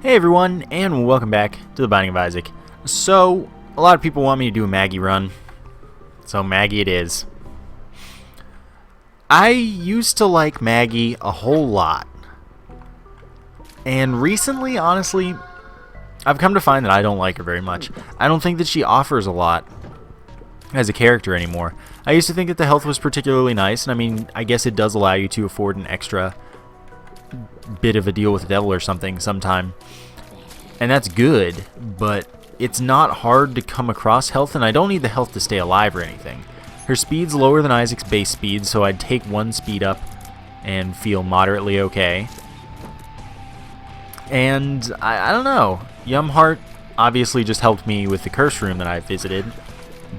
Hey everyone, and welcome back to the Binding of Isaac. So, a lot of people want me to do a Maggie run, so Maggie it is. I used to like Maggie a whole lot, and recently, honestly, I've come to find that I don't like her very much. I don't think that she offers a lot as a character anymore. I used to think that the health was particularly nice, and I mean, I guess it does allow you to afford an extra bit of a deal with the devil or something sometime, and that's good, but it's not hard to come across health, and I don't need the health to stay alive or anything. Her speed's lower than Isaac's base speed, so I'd take one speed up and feel moderately okay. And I don't know, Yum Heart obviously just helped me with the curse room that I visited,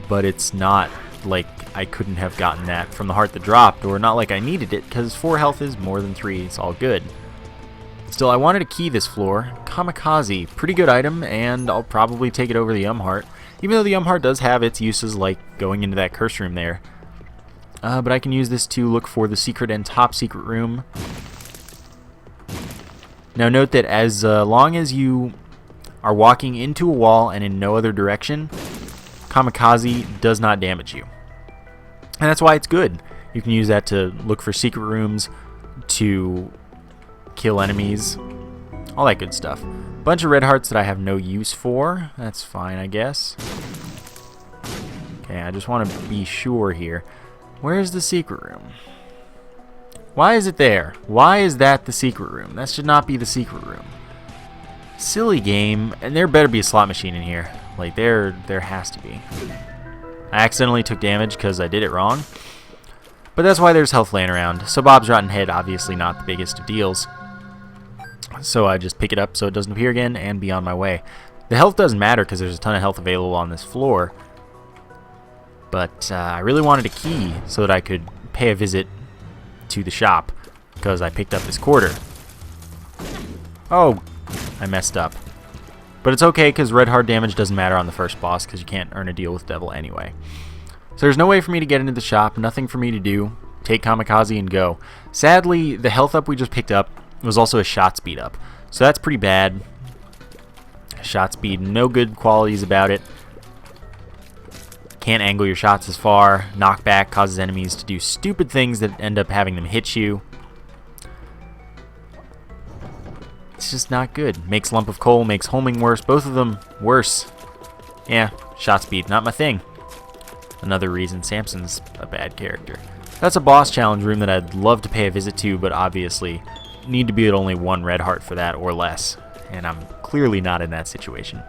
but it's not like I couldn't have gotten that from the heart that dropped, or not like I needed it, because 4 health is more than 3, it's all good. Still, I wanted to key this floor. Kamikaze, pretty good item, and I'll probably take it over the Yum Heart, even though the Yum Heart does have its uses, like going into that curse room there. But I can use this to look for the secret and top secret room. Now note that as long as you are walking into a wall and in no other direction, Kamikaze does not damage you. And that's why it's good. You can use that to look for secret rooms, to kill enemies, all that good stuff. Bunch of red hearts that I have no use for. That's fine, I guess. Okay, I just want to be sure here. Where's the secret room? Why is it there? Why is that the secret room? That should not be the secret room. Silly game, and there better be a slot machine in here. Like, there has to be. I accidentally took damage because I did it wrong. But that's why there's health laying around. So Bob's Rotten Head, obviously not the biggest of deals. So I just pick it up so it doesn't appear again and be on my way. The health doesn't matter because there's a ton of health available on this floor. But I really wanted a key so that I could pay a visit to the shop, because I picked up this quarter. Oh, I messed up. But it's okay, because red heart damage doesn't matter on the first boss, because you can't earn a deal with devil anyway. So there's no way for me to get into the shop, nothing for me to do. Take Kamikaze and go. Sadly, the health up we just picked up was also a shot speed up, so that's pretty bad. Shot speed, no good qualities about it. Can't angle your shots as far. Knockback causes enemies to do stupid things that end up having them hit you. It's just not good. Makes lump of coal, makes homing worse. Both of them worse. Yeah, shot speed, not my thing. Another reason Samson's a bad character. That's a boss challenge room that I'd love to pay a visit to, but obviously need to be at only 1 red heart for that or less. And I'm clearly not in that situation.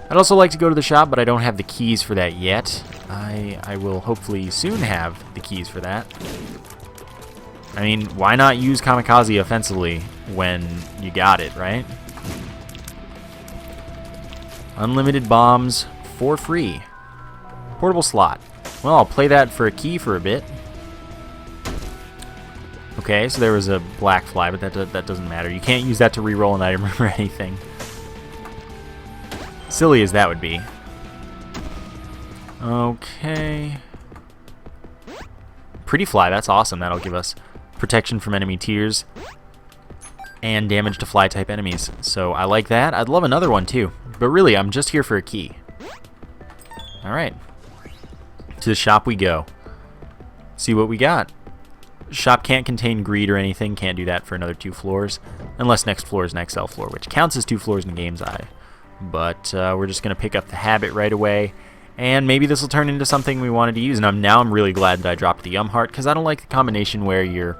I'd also like to go to the shop, but I don't have the keys for that yet. I will hopefully soon have the keys for that. I mean, why not use Kamikaze offensively when you got it, right? Unlimited bombs for free. Portable slot. Well, I'll play that for a key for a bit. Okay, so there was a black fly, but that doesn't matter. You can't use that to reroll an item or anything. Silly as that would be. Okay. Pretty fly, that's awesome. That'll give us protection from enemy tiers and damage to fly type enemies. So I like that. I'd love another one too. But really, I'm just here for a key. Alright. To the shop we go. See what we got. Shop can't contain greed or anything. Can't do that for another 2 floors. Unless next floor is an XL floor, which counts as 2 floors in the game's eye. But we're just going to pick up the habit right away. And maybe this will turn into something we wanted to use. And now I'm really glad that I dropped the Yum Heart, because I don't like the combination where you're,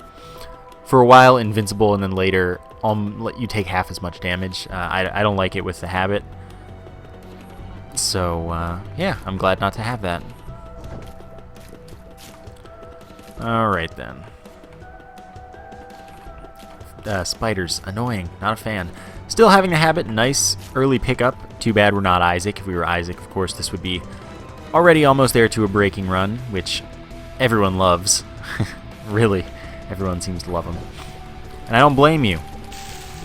for a while, invincible, and then later let you take half as much damage. I don't like it with the habit. So, yeah, I'm glad not to have that. Alright then. Spiders, annoying, not a fan. Still having the habit, nice early pickup. Too bad we're not Isaac. If we were Isaac, of course, this would be already almost there to a breaking run, which everyone loves. Really, everyone seems to love him. And I don't blame you.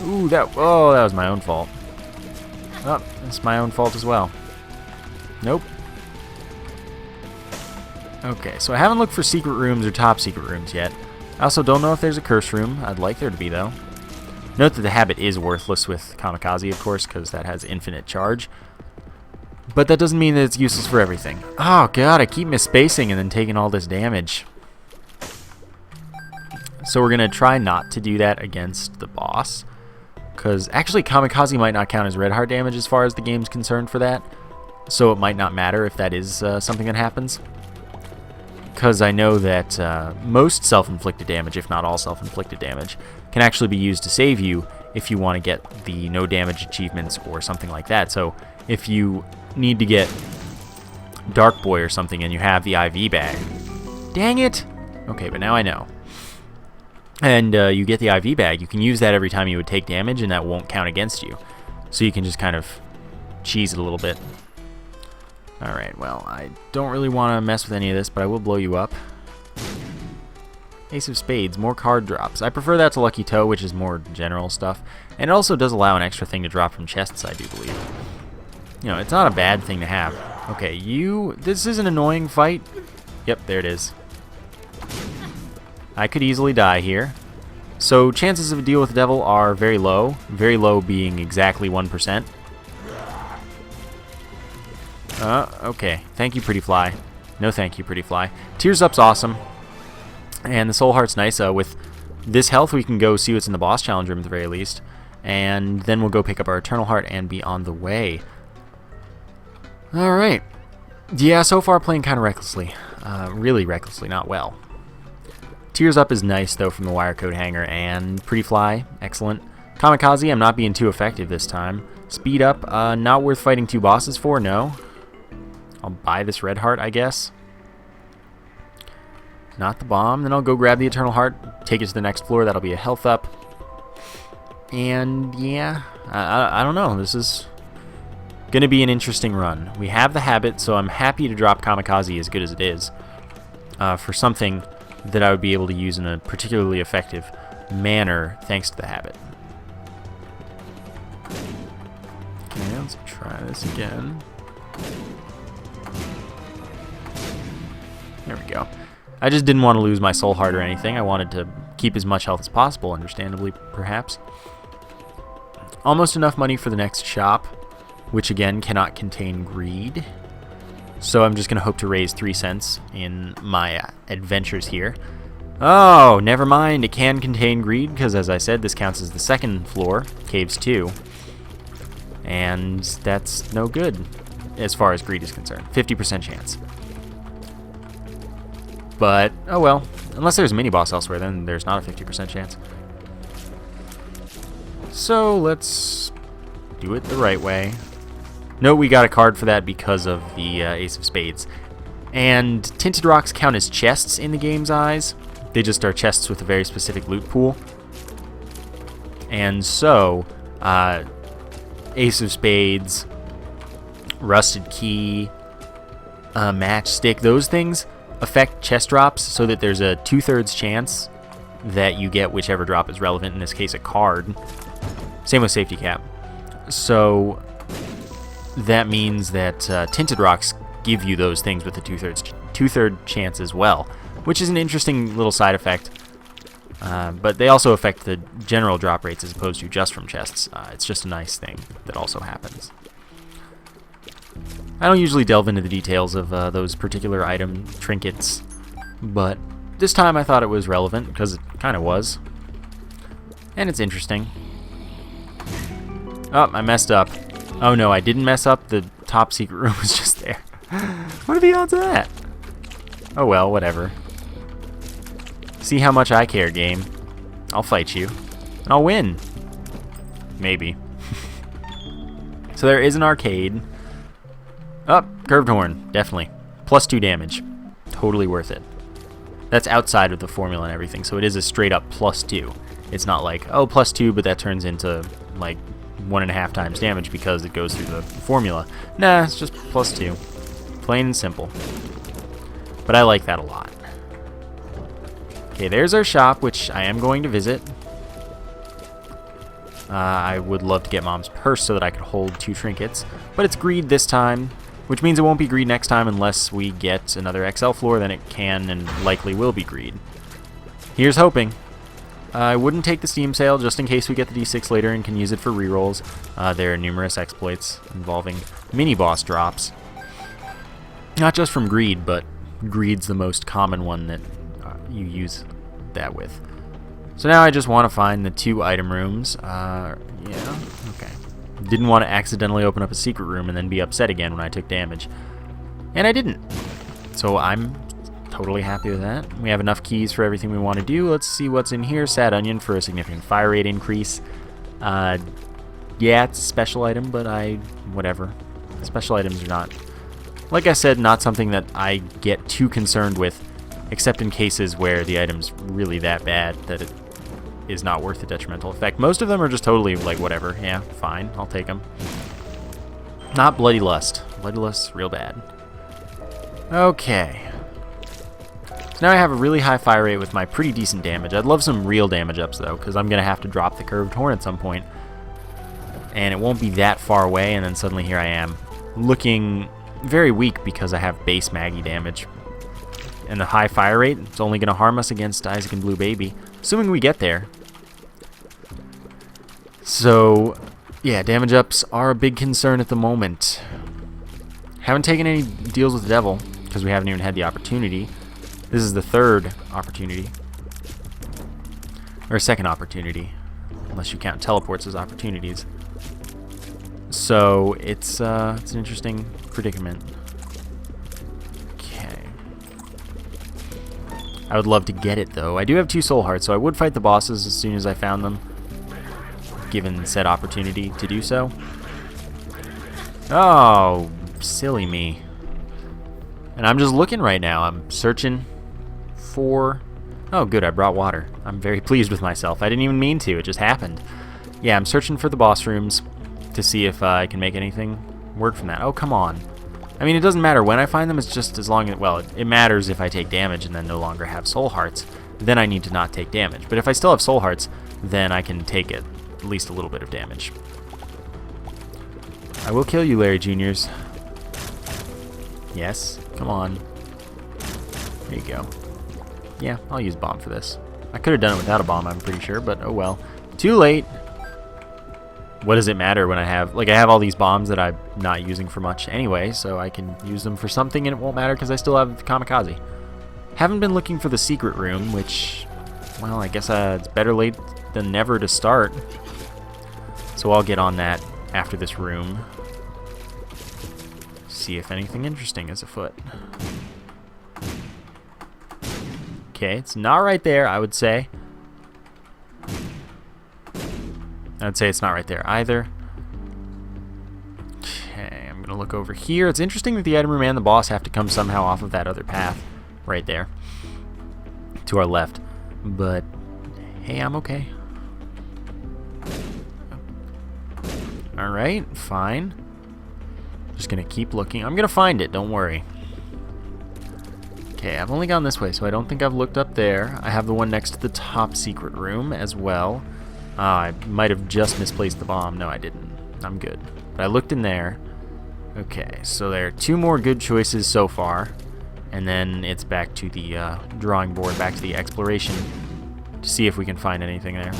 Ooh, that was my own fault. Oh, that's my own fault as well. Nope. Okay, so I haven't looked for secret rooms or top secret rooms yet. I also don't know if there's a curse room. I'd like there to be, though. Note that the habit is worthless with Kamikaze, of course, because that has infinite charge. But that doesn't mean that it's useless for everything. Oh god, I keep misspacing and then taking all this damage. So we're going to try not to do that against the boss. Because actually Kamikaze might not count as red heart damage as far as the game's concerned for that. So it might not matter if that is something that happens. Because I know that most self-inflicted damage, if not all self-inflicted damage, can actually be used to save you if you want to get the no damage achievements or something like that. So if you need to get Dark Boy or something and you have the IV bag. Dang it! Okay, but now I know. And you get the IV bag, you can use that every time you would take damage and that won't count against you. So you can just kind of cheese it a little bit. Alright, well, I don't really want to mess with any of this, but I will blow you up. Ace of Spades, more card drops. I prefer that to Lucky Toe, which is more general stuff. And it also does allow an extra thing to drop from chests, I do believe. You know, it's not a bad thing to have. Okay, this is an annoying fight. Yep, there it is. I could easily die here. So chances of a deal with the devil are very low being exactly 1%. Okay. Thank you, Pretty Fly. No thank you, Pretty Fly. Tears Up's awesome. And the Soul Heart's nice. With this health, we can go see what's in the boss challenge room at the very least. And then we'll go pick up our Eternal Heart and be on the way. Alright. Yeah, so far playing kind of recklessly. Really recklessly, not well. Tears Up is nice, though, from the wire code hanger. And Pretty Fly, excellent. Kamikaze, I'm not being too effective this time. Speed Up, not worth fighting two bosses for, no. I'll buy this red heart, I guess. Not the bomb. Then I'll go grab the Eternal Heart, take it to the next floor. That'll be a health up. And, yeah, I don't know. This is going to be an interesting run. We have the habit, so I'm happy to drop Kamikaze as good as it is for something that I would be able to use in a particularly effective manner thanks to the habit. Okay, let's try this again. There we go. I just didn't want to lose my soul heart or anything. I wanted to keep as much health as possible, understandably, perhaps. Almost enough money for the next shop, which again cannot contain greed. So I'm just going to hope to raise 3 cents in my adventures here. Oh, never mind. It can contain greed, because as I said, this counts as the second floor, Caves 2. And that's no good as far as greed is concerned. 50% chance. But, oh well. Unless there's a mini-boss elsewhere, then there's not a 50% chance. So, let's do it the right way. Note we got a card for that because of the Ace of Spades. And Tinted Rocks count as chests in the game's eyes. They just are chests with a very specific loot pool. And so, Ace of Spades, Rusted Key, Matchstick, those things affect chest drops so that there's a 2/3 chance that you get whichever drop is relevant, in this case a card. Same with Safety Cap. So that means that Tinted Rocks give you those things with a 2/3 chance as well, which is an interesting little side effect. But they also affect the general drop rates as opposed to just from chests. It's just a nice thing that also happens. I don't usually delve into the details of those particular item trinkets, but this time I thought it was relevant because it kind of was. And it's interesting. Oh, I messed up. Oh no, I didn't mess up. The top secret room was just there. What are the odds of that? Oh well, whatever. See how much I care, game. I'll fight you. And I'll win. Maybe. So there is an arcade. Oh, Curved Horn. Definitely. +2 damage. Totally worth it. That's outside of the formula and everything, so it is a straight up +2. It's not like, oh, +2, but that turns into, like, 1.5 times damage because it goes through the formula. Nah, it's just +2. Plain and simple. But I like that a lot. Okay, there's our shop, which I am going to visit. I would love to get Mom's purse so that I could hold 2 trinkets. But it's greed this time, which means it won't be greed next time unless we get another XL floor, then it can and likely will be greed. Here's hoping. I wouldn't take the Steam sale just in case we get the D6 later and can use it for rerolls. There are numerous exploits involving mini-boss drops. Not just from greed, but greed's the most common one that you use that with. So now I just want to find the 2 item rooms. Yeah, okay. Didn't want to accidentally open up a secret room and then be upset again when I took damage. And I didn't. So I'm totally happy with that. We have enough keys for everything we want to do. Let's see what's in here. Sad Onion for a significant fire rate increase. Yeah, it's a special item, but whatever. Special items are not, like I said, not something that I get too concerned with, except in cases where the item's really that bad that it is not worth the detrimental effect. Most of them are just totally like, whatever. Yeah, fine, I'll take them. Not Bloody Lust. Bloody Lust's real bad. Okay. So now I have a really high fire rate with my pretty decent damage. I'd love some real damage ups, though, because I'm going to have to drop the Curved Horn at some point. And it won't be that far away, and then suddenly here I am, looking very weak because I have base Maggie damage. And the high fire rate, it's only going to harm us against Isaac and Blue Baby, assuming we get there. So, yeah, damage ups are a big concern at the moment. Haven't taken any deals with the devil, because we haven't even had the opportunity. This is the 3rd opportunity. Or 2nd opportunity, unless you count teleports as opportunities. So, it's an interesting predicament. Okay. I would love to get it, though. I do have 2 soul hearts, so I would fight the bosses as soon as I found them, given said opportunity to do so. Oh, silly me. And I'm just looking right now. I'm searching for... Oh, good, I brought water. I'm very pleased with myself. I didn't even mean to. It just happened. Yeah, I'm searching for the boss rooms to see if I can make anything work from that. Oh, come on. I mean, it doesn't matter when I find them. It's just as long as... Well, it matters if I take damage and then no longer have soul hearts. Then I need to not take damage. But if I still have soul hearts, then I can take at least a little bit of damage. I will kill you, Larry Juniors. Yes, come on. There you go. Yeah, I'll use bomb for this. I could have done it without a bomb, I'm pretty sure, but oh well. Too late. What does it matter when I have... Like, I have all these bombs that I'm not using for much anyway, so I can use them for something and it won't matter because I still have the Kamikaze. Haven't been looking for the secret room, which... Well, I guess it's better late than never to start. So I'll get on that after this room. See if anything interesting is afoot. Okay, it's not right there, I would say. I would say it's not right there either. Okay, I'm going to look over here. It's interesting that the item room and the boss have to come somehow off of that other path right there to our left. But, hey, I'm okay. Alright, fine. Just going to keep looking. I'm going to find it, don't worry. Okay, I've only gone this way, so I don't think I've looked up there. I have the one next to the top secret room as well. I might have just misplaced the bomb. No, I didn't. I'm good. But I looked in there. Okay, so there are 2 more good choices so far. And then it's back to the drawing board, back to the exploration to see if we can find anything there.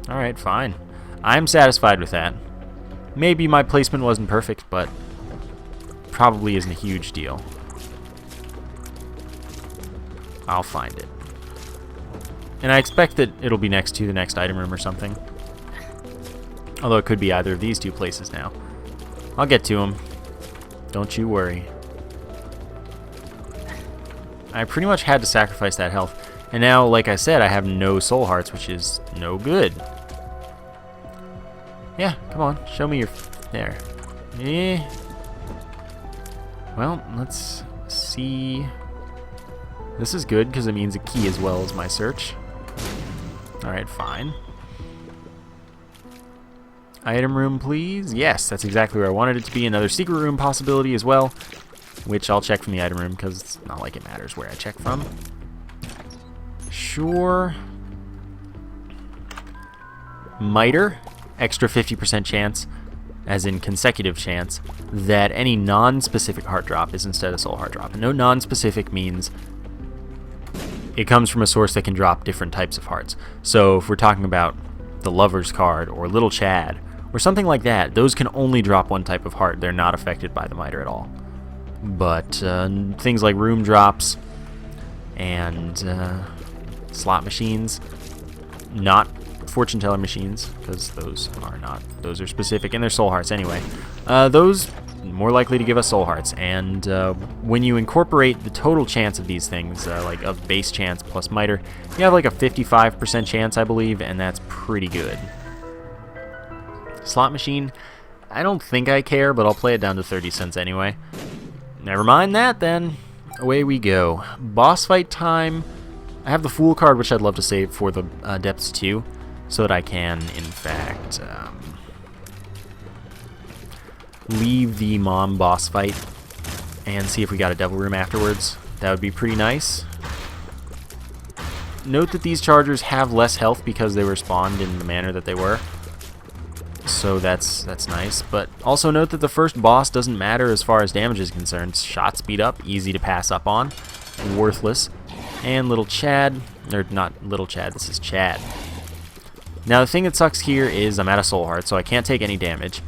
Alright, fine. I'm satisfied with that. Maybe my placement wasn't perfect, but probably isn't a huge deal. I'll find it. And I expect that it'll be next to the next item room or something. Although it could be either of these 2 places now. I'll get to them. Don't you worry. I pretty much had to sacrifice that health. And now, like I said, I have no soul hearts, which is no good. Yeah, come on. Show me your... There. Eh. Well, let's see... This is good, because it means a key as well as my search. Alright, fine. Item room, please. Yes, that's exactly where I wanted it to be. Another secret room possibility as well, which I'll check from the item room, because it's not like it matters where I check from. Sure. Miter, extra 50% chance, as in consecutive chance, that any non-specific heart drop is instead a soul heart drop. And no non-specific means it comes from a source that can drop different types of hearts. So if we're talking about the Lover's card or Little Chad or something like that, those can only drop one type of heart. They're not affected by the miter at all. But things like room drops and slot machines, not fortune teller machines, because those are specific and they're soul hearts anyway. Those more likely to give us soul hearts, and when you incorporate the total chance of these things, like of base chance plus miter, you have like a 55% chance, I believe, and that's pretty good. Slot machine, I don't think I care, but I'll play it down to 30 cents anyway. Never mind that then. Away we go. Boss fight time. I have the Fool card, which I'd love to save for the Depths 2, so that I can, in fact, leave the Mom boss fight and see if we got a Devil Room afterwards. That would be pretty nice. Note that these chargers have less health because they were spawned in the manner that they were, so that's nice. But also note that the first boss doesn't matter as far as damage is concerned. Shot speed up, easy to pass up on, worthless. And Little Chad, or not Little Chad, this is Chad. Now the thing that sucks here is I'm out of soul heart, so I can't take any damage.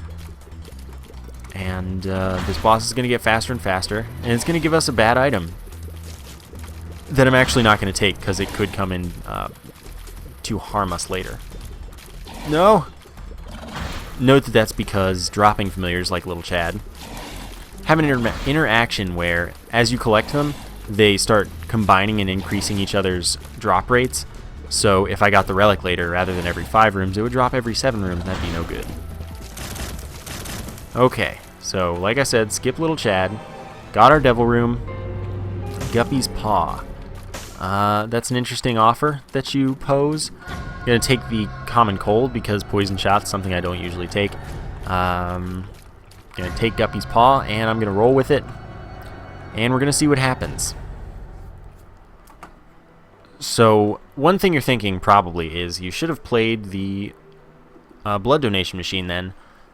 And this boss is going to get faster and faster, and it's going to give us a bad item that I'm actually not going to take because it could come in to harm us later. No! Note that that's because dropping familiars like Little Chad have an interaction where, as you collect them, they start combining and increasing each other's drop rates. So if I got the relic later, rather than every 5 rooms, it would drop every 7 rooms, and that'd be no good. Okay, so like I said, skip Little Chad. Got our Devil Room. Guppy's Paw. That's an interesting offer that you pose. I'm going to take the Common Cold because Poison Shot's something I don't usually take. Going to take Guppy's Paw, and I'm going to roll with it. And we're going to see what happens. So, one thing you're thinking probably is you should have played the blood donation machine then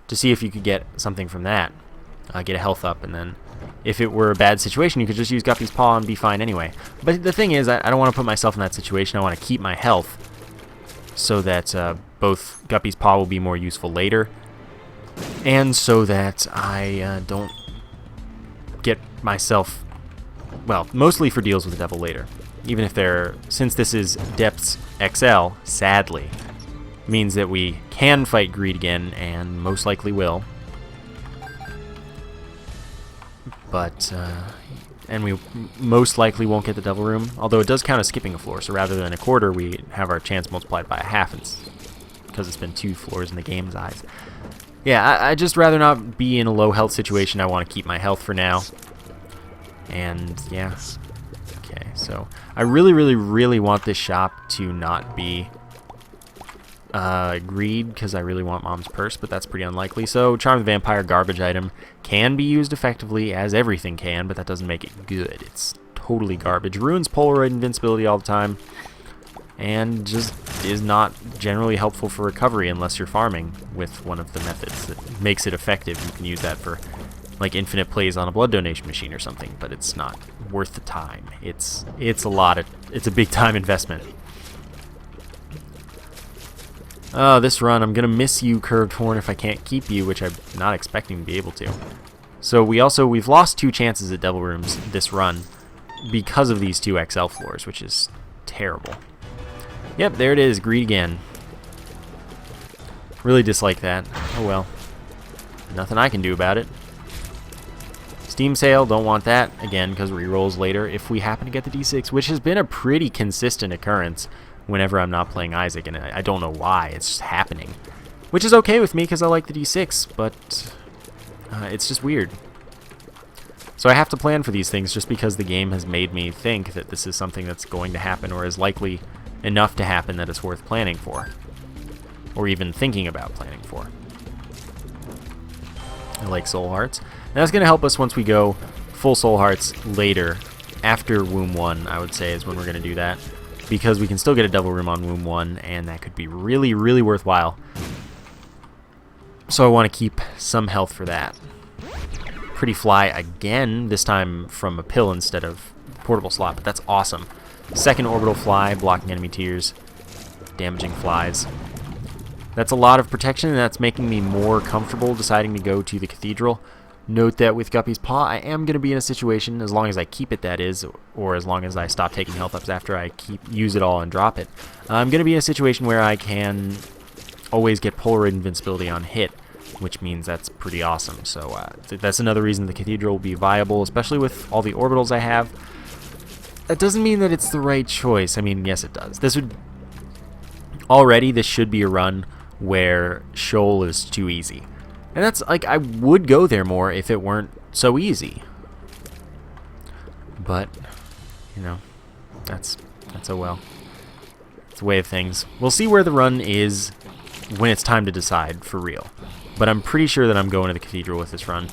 to see if you could get something from that. Get a health up, and then if it were a bad situation, you could just use Guppy's Paw and be fine anyway. But the thing is, I don't want to put myself in that situation. I want to keep my health so that both Guppy's Paw will be more useful later, and so that I don't get myself, well, mostly for deals with the devil later. Even if they're, since this is Depths XL, sadly, means that we can fight Greed again, and most likely will. But, and we most likely won't get the Devil Room, although it does count as skipping a floor, so rather than a quarter, we have our chance multiplied by a half, because it's been 2 floors in the game's eyes. Yeah, I'd just rather not be in a low health situation. I want to keep my health for now. And, yeah. Okay, so I really, really, really want this shop to not be Greed, because I really want Mom's Purse, but that's pretty unlikely. So Charm the Vampire, garbage item, can be used effectively, as everything can, but that doesn't make it good. It's totally garbage. Ruins Polaroid invincibility all the time, and just is not generally helpful for recovery unless you're farming with one of the methods that makes it effective. You can use that for like infinite plays on a blood donation machine or something, but it's not worth the time. It's a big time investment. Oh, this run, I'm gonna miss you, Curved Horn, if I can't keep you, which I'm not expecting to be able to. So we've lost 2 chances at Devil Rooms this run because of these 2 XL floors, which is terrible. Yep, there it is, Greed again. Really dislike that. Oh well. Nothing I can do about it. Steam Sale, don't want that, again, because rerolls later if we happen to get the D6, which has been a pretty consistent occurrence whenever I'm not playing Isaac, and I don't know why, it's just happening. Which is okay with me, because I like the D6, but it's just weird. So I have to plan for these things just because the game has made me think that this is something that's going to happen, or is likely enough to happen that it's worth planning for. Or even thinking about planning for. I like Soul Hearts. And that's going to help us once we go full Soul Hearts later. After Womb 1, I would say, is when we're going to do that. Because we can still get a Devil Room on Womb 1, and that could be really, really worthwhile. So I want to keep some health for that. Pretty Fly again, this time from a pill instead of portable slot, but that's awesome. Second orbital fly, blocking enemy tiers, damaging flies. That's a lot of protection, and that's making me more comfortable deciding to go to the Cathedral. Note that with Guppy's Paw, I am going to be in a situation, as long as I keep it, that is, or as long as I stop taking health ups after I use it all and drop it. I'm going to be in a situation where I can always get Polaroid invincibility on hit, which means that's pretty awesome. So that's another reason the Cathedral will be viable, especially with all the orbitals I have. That doesn't mean that it's the right choice. I mean, yes, it does. This should be a run where Shoal is too easy. And that's, like, I would go there more if it weren't so easy. But, you know, that's oh well. It's the way of things. We'll see where the run is when it's time to decide, for real. But I'm pretty sure that I'm going to the Cathedral with this run.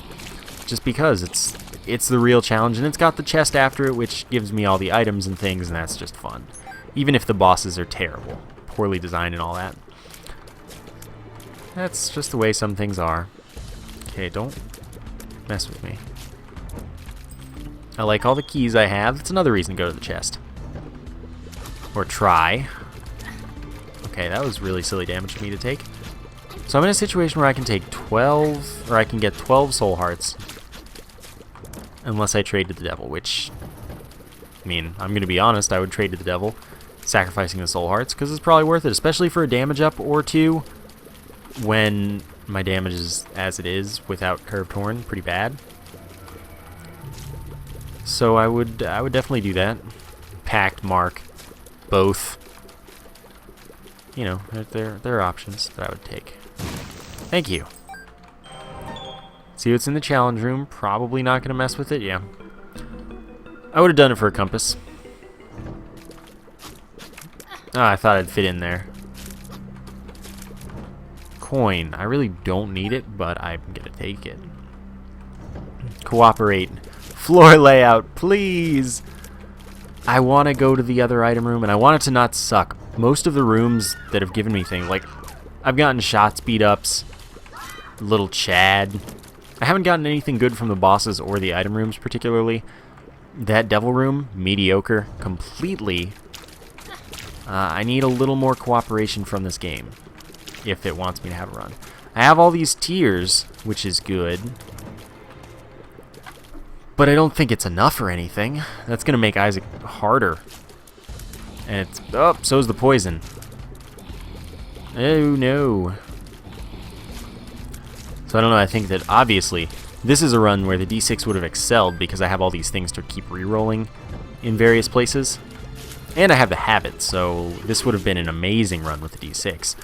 Just because it's the real challenge, and it's got the chest after it, which gives me all the items and things, and that's just fun. Even if the bosses are terrible, poorly designed and all that. That's just the way some things are. Okay, don't mess with me. I like all the keys I have. That's another reason to go to the chest. Or try. Okay, that was really silly damage for me to take. So I'm in a situation where I can take 12, or I can get 12 soul hearts. Unless I trade to the devil, which, I mean, I'm going to be honest, I would trade to the devil, sacrificing the soul hearts, because it's probably worth it, especially for a damage up or two, when my damage is as it is without curved horn, pretty bad. So I would definitely do that. Pact, mark, both. You know, there are options that I would take. Thank you. See what's in the challenge room. Probably not going to mess with it, yeah. I would have done it for a compass. Ah, I thought I'd fit in there. Coin. I really don't need it, but I'm going to take it. Cooperate. Floor layout, please! I want to go to the other item room, and I want it to not suck. Most of the rooms that have given me things, like, I've gotten shot speed ups, little Chad. I haven't gotten anything good from the bosses or the item rooms particularly. That devil room, mediocre, completely. I need a little more cooperation from this game if it wants me to have a run. I have all these tiers, which is good. But I don't think it's enough or anything. That's going to make Isaac harder. And it's... Oh, so is the poison. Oh, no. So I don't know, I think that obviously this is a run where the D6 would have excelled because I have all these things to keep re-rolling in various places. And I have the habit, so this would have been an amazing run with the D6.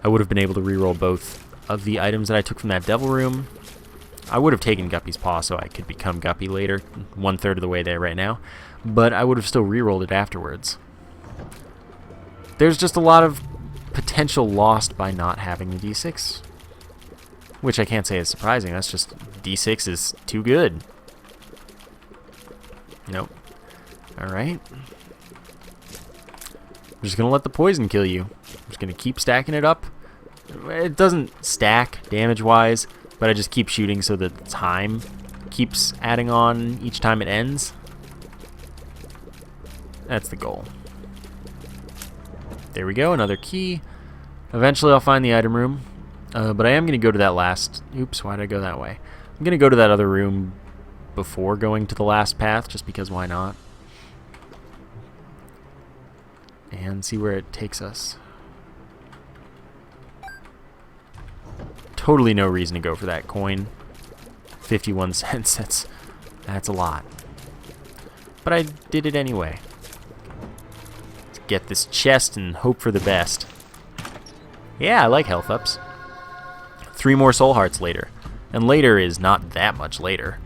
I would have been able to re-roll both of the items that I took from that devil room. I would have taken Guppy's Paw so I could become Guppy later, 1/3 of the way there right now. But I would have still re-rolled it afterwards. There's just a lot of potential lost by not having the D6. Which I can't say is surprising, that's just D6 is too good. Nope. Alright. I'm just going to let the poison kill you. I'm just going to keep stacking it up. It doesn't stack damage-wise, but I just keep shooting so that the time keeps adding on each time it ends. That's the goal. There we go, another key. Eventually I'll find the item room. But I am going to go to that last... Oops, why did I go that way? I'm going to go to that other room before going to the last path, just because why not? And see where it takes us. Totally no reason to go for that coin. 51 cents, that's a lot. But I did it anyway. Let's get this chest and hope for the best. Yeah, I like health ups. 3 more soul hearts later. And later is not that much later.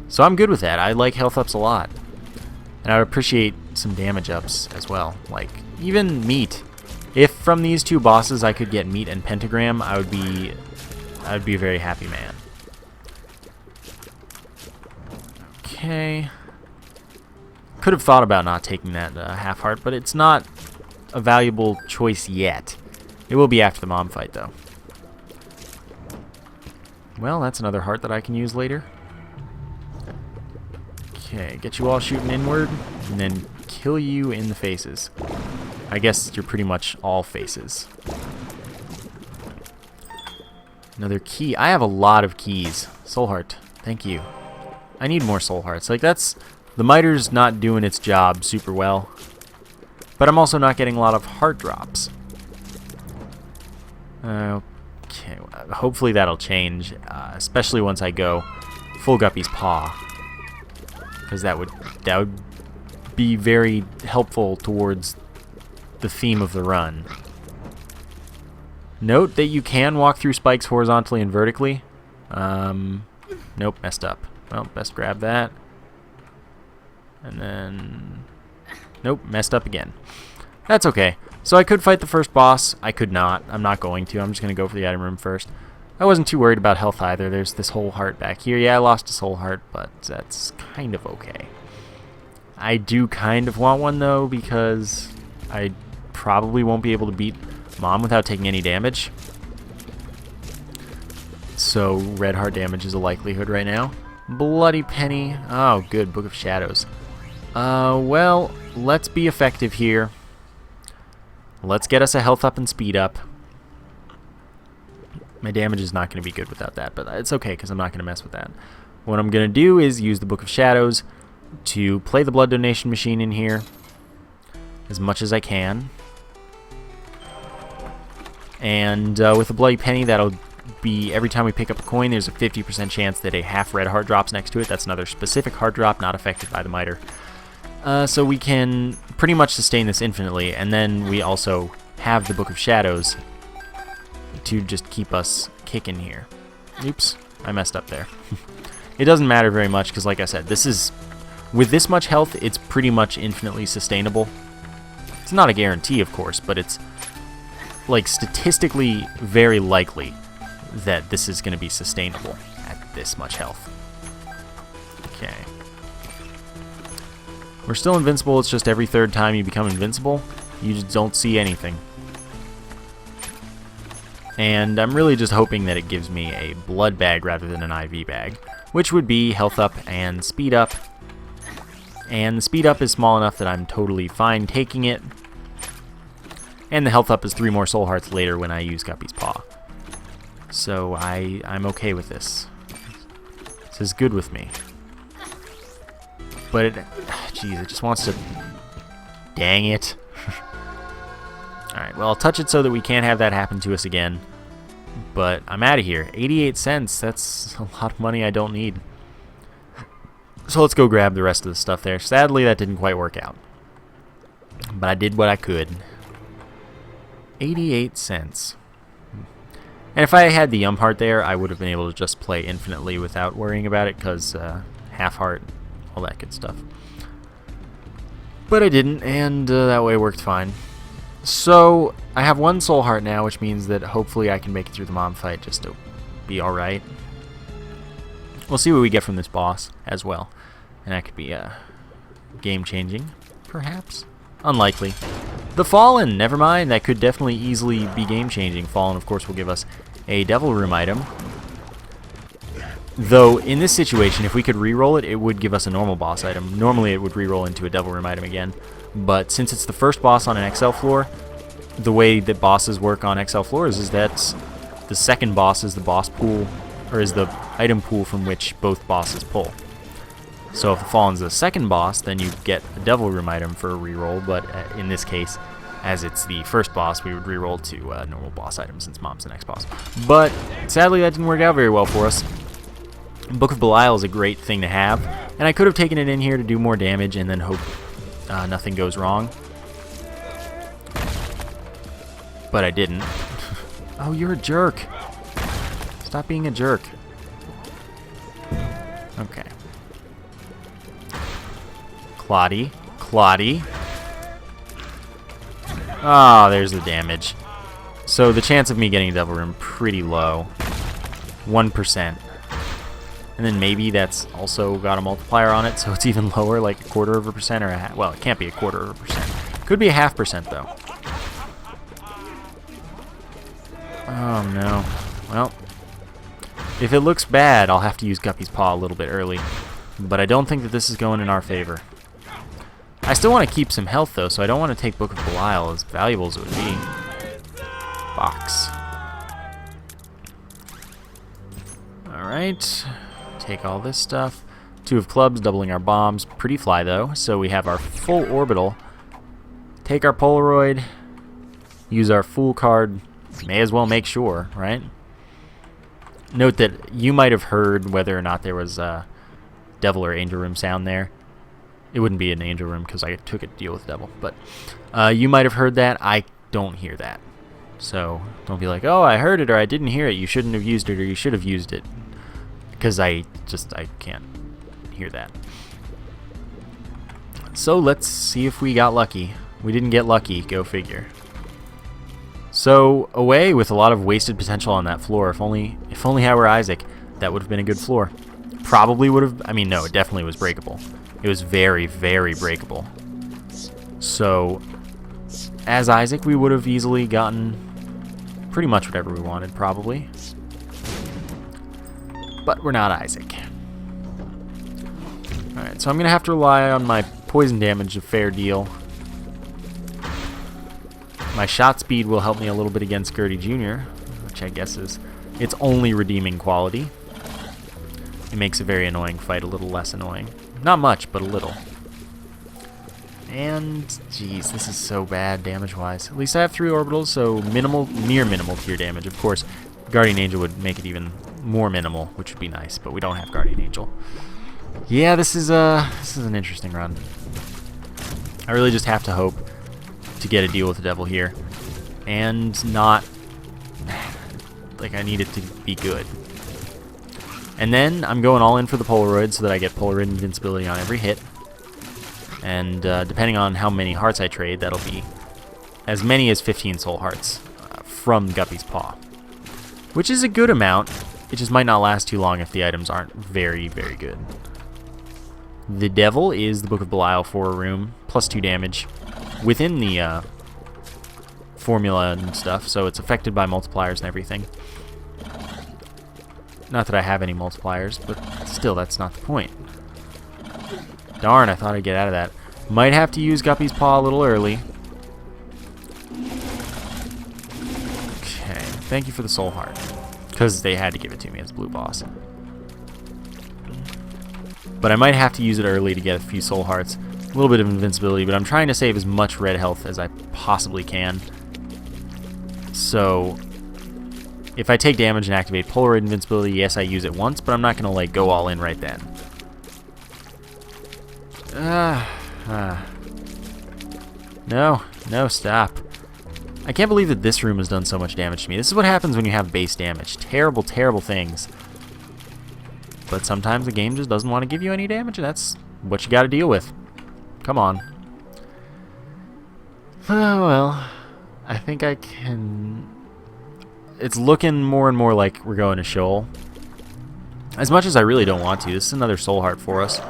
So I'm good with that. I like health ups a lot. And I would appreciate some damage ups as well. Like, even meat. If from these 2 bosses I could get meat and pentagram, I would be a very happy man. Okay. Could have thought about not taking that half heart, but it's not a valuable choice yet. It will be after the mom fight, though. Well, that's another heart that I can use later. Okay, get you all shooting inward, and then kill you in the faces. I guess you're pretty much all faces. Another key. I have a lot of keys. Soul heart. Thank you. I need more soul hearts. Like, that's... The miter's not doing its job super well. But I'm also not getting a lot of heart drops. Okay, hopefully that'll change, especially once I go full Guppy's Paw, because that would be very helpful towards the theme of the run. Note that you can walk through spikes horizontally and vertically. Nope, messed up. Well, best grab that. And then... Nope, messed up again. That's okay. So I could fight the first boss. I could not. I'm not going to. I'm just going to go for the item room first. I wasn't too worried about health either. There's this whole heart back here. Yeah, I lost a soul heart, but that's kind of okay. I do kind of want one, though, because I probably won't be able to beat Mom without taking any damage. So red heart damage is a likelihood right now. Bloody penny. Oh, good. Book of Shadows. Well, let's be effective here. Let's get us a health up and speed up. My damage is not going to be good without that, but it's okay because I'm not going to mess with that. What I'm going to do is use the Book of Shadows to play the blood donation machine in here as much as I can. And with the bloody penny, that'll be every time we pick up a coin, there's a 50% chance that a half red heart drops next to it. That's another specific heart drop not affected by the miter. So we can pretty much sustain this infinitely, and then we also have the Book of Shadows to just keep us kicking here. Oops, I messed up there. It doesn't matter very much because, like I said, this is... With this much health, it's pretty much infinitely sustainable. It's not a guarantee, of course, but it's, like, statistically very likely that this is going to be sustainable at this much health. Okay. We're still invincible, it's just every third time you become invincible, you just don't see anything. And I'm really just hoping that it gives me a blood bag rather than an IV bag, which would be health up and speed up. And the speed up is small enough that I'm totally fine taking it. And the health up is 3 more soul hearts later when I use Guppy's Paw. So I'm okay with this. This is good with me. But jeez, it just wants to... Dang it. Alright, well, I'll touch it so that we can't have that happen to us again. But I'm out of here. 88 cents, that's a lot of money I don't need. So let's go grab the rest of the stuff there. Sadly, that didn't quite work out. But I did what I could. 88 cents. And if I had the Yum Heart there, I would have been able to just play infinitely without worrying about it, because half heart, all that good stuff. But I didn't, and that way worked fine. So I have 1 soul heart now, which means that hopefully I can make it through the mom fight just to be alright. We'll see what we get from this boss as well. And that could be game-changing, perhaps. Unlikely. The Fallen, never mind. That could definitely easily be game-changing. Fallen, of course, will give us a Devil Room item. Though, in this situation, if we could reroll it, it would give us a normal boss item. Normally, it would reroll into a Devil Room item again. But since it's the first boss on an XL floor, the way that bosses work on XL floors is that the second boss is the boss pool, or is the item pool from which both bosses pull. So if the Fallen's the second boss, then you get a Devil Room item for a reroll, but in this case, as it's the first boss, we would reroll to a normal boss item since Mom's the next boss. But sadly, that didn't work out very well for us. Book of Belial is a great thing to have, and I could have taken it in here to do more damage and then hope nothing goes wrong. But I didn't. Oh, you're a jerk. Stop being a jerk. Okay. Claudie. Claudie. Ah, there's the damage. So the chance of me getting a Devil Room pretty low. 1%. And then maybe that's also got a multiplier on it, so it's even lower, like 1/4% or a half. Well, it can't be 1/4%. Could be a 0.5% though. Oh no. Well, if it looks bad, I'll have to use Guppy's Paw a little bit early. But I don't think that this is going in our favor. I still want to keep some health, though, so I don't want to take Book of Belial, as valuable as it would be. Box. Alright. Take all this stuff. 2 of clubs, doubling our bombs. Pretty fly, though. So we have our full orbital. Take our Polaroid. Use our Fool card. May as well make sure, right? Note that you might have heard whether or not there was a Devil or Angel Room sound there. It wouldn't be an Angel Room because I took it to deal with Devil. But you might have heard that. I don't hear that. So don't be like, oh, I heard it or I didn't hear it. You shouldn't have used it or you should have used it. Because I can't hear that. So let's see if we got lucky. We didn't get lucky, go figure. So away with a lot of wasted potential on that floor. If only I were Isaac, that would have been a good floor. Probably would have, I mean, no, it definitely was breakable. It was very, very breakable. So as Isaac, we would have easily gotten pretty much whatever we wanted, probably. But we're not Isaac. Alright, so I'm going to have to rely on my poison damage a fair deal. My shot speed will help me a little bit against Gertie Jr., which I guess is its only redeeming quality. It makes a very annoying fight a little less annoying. Not much, but a little. And, geez, this is so bad damage-wise. At least I have 3 orbitals, so minimal, near minimal tier damage. Of course, Guardian Angel would make it even more minimal, which would be nice, but we don't have Guardian Angel. Yeah, this is an interesting run. I really just have to hope to get a deal with the Devil here, and not like I need it to be good. And then I'm going all in for the Polaroid so that I get Polaroid invincibility on every hit. And depending on how many hearts I trade, that'll be as many as 15 soul hearts from Guppy's Paw, which is a good amount. It just might not last too long if the items aren't very, very good. The Devil is the Book of Belial for a room, plus 2 damage within the formula and stuff, so it's affected by multipliers and everything. Not that I have any multipliers, but still, that's not the point. Darn, I thought I'd get out of that. Might have to use Guppy's Paw a little early. Okay, thank you for the soul heart. Because they had to give it to me as blue boss. But I might have to use it early to get a few soul hearts. A little bit of invincibility, but I'm trying to save as much red health as I possibly can. So if I take damage and activate Polaroid invincibility, yes, I use it once, but I'm not going to like go all in right then. No, stop. I can't believe that this room has done so much damage to me. This is what happens when you have base damage. Terrible, terrible things. But sometimes the game just doesn't want to give you any damage, and that's what you got to deal with. Come on. Oh, well, I think I can... It's looking more and more like we're going to Shoal. As much as I really don't want to. This is another soul heart for us.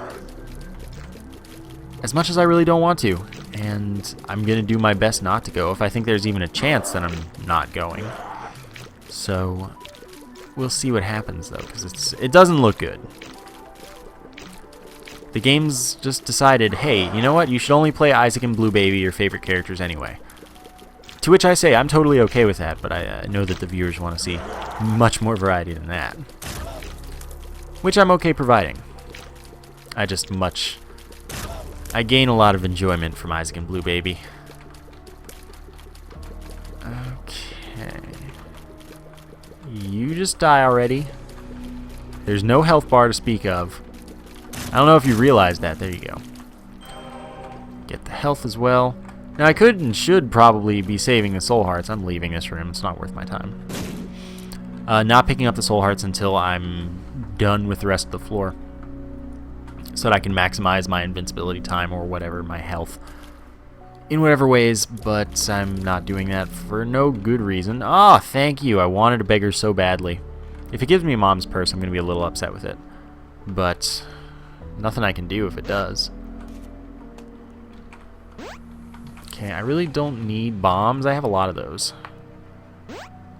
As much as I really don't want to. And I'm going to do my best not to go. If I think there's even a chance, then I'm not going. So we'll see what happens, though, because it doesn't look good. The game's just decided, hey, you know what? You should only play Isaac and Blue Baby, your favorite characters, anyway. To which I say, I'm totally okay with that, but I know that the viewers want to see much more variety than that. Which I'm okay providing. I gain a lot of enjoyment from Isaac and Blue Baby. Okay. You just die already. There's no health bar to speak of. I don't know if you realized that. There you go. Get the health as well. Now I could and should probably be saving the soul hearts. I'm leaving this room. It's not worth my time. Not picking up the soul hearts until I'm done with the rest of the floor, so that I can maximize my invincibility time or whatever, my health, in whatever ways, but I'm not doing that for no good reason. Ah, thank you. I wanted a beggar so badly. If it gives me Mom's purse, I'm going to be a little upset with it, but nothing I can do if it does. Okay, I really don't need bombs. I have a lot of those.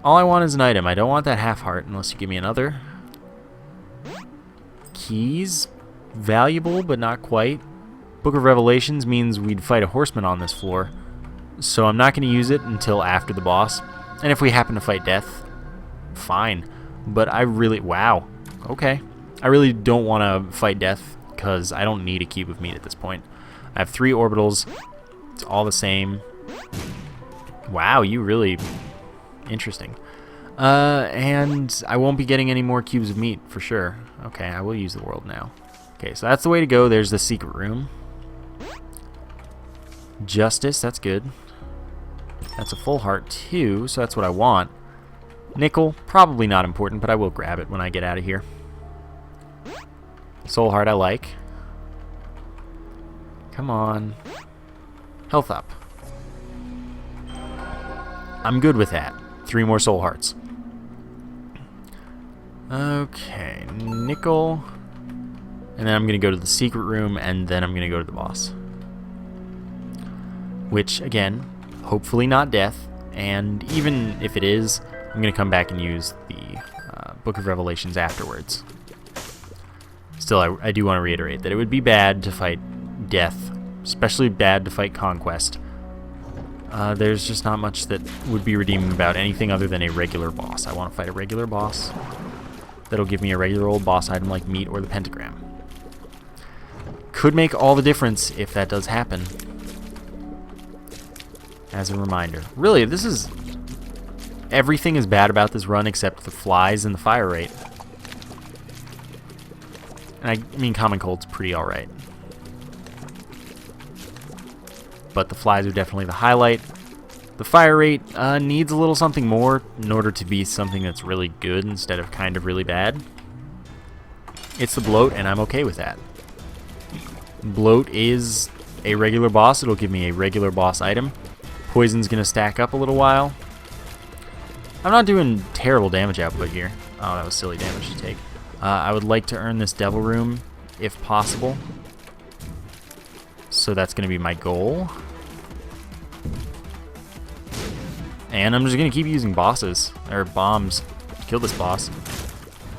All I want is an item. I don't want that half heart unless you give me another. Keys? valuable, but not quite. Book of Revelations means we'd fight a horseman on this floor, so I'm not going to use it until after the boss. And if we happen to fight death, fine. But I really... Wow. Okay. I really don't want to fight death, because I don't need a cube of meat at this point. I have 3 orbitals. It's all the same. Wow, you really... Interesting. And I won't be getting any more cubes of meat, for sure. Okay, I will use the world now. Okay, so that's the way to go. There's the secret room. Justice, that's good. That's a full heart, too, so that's what I want. Nickel, probably not important, but I will grab it when I get out of here. Soul heart I like. Come on. Health up. I'm good with that. 3 more soul hearts. Okay, nickel. And then I'm going to go to the secret room, and then I'm going to go to the boss. Which, again, hopefully not death. And even if it is, I'm going to come back and use the Book of Revelations afterwards. Still, I do want to reiterate that it would be bad to fight death, especially bad to fight conquest. There's just not much that would be redeeming about anything other than a regular boss. I want to fight a regular boss that'll give me a regular old boss item like meat or the pentagram. Could make all the difference if that does happen. As a reminder. Really, this is... Everything is bad about this run except the flies and the fire rate. And I mean, Common Cold's pretty alright. But the flies are definitely the highlight. The fire rate needs a little something more in order to be something that's really good instead of kind of really bad. It's the bloat, and I'm okay with that. Bloat is a regular boss. It'll give me a regular boss item. Poison's going to stack up a little while. I'm not doing terrible damage output here. Oh, that was silly damage to take. I would like to earn this Devil Room, if possible. So that's going to be my goal. And I'm just going to keep using bosses, or bombs, to kill this boss.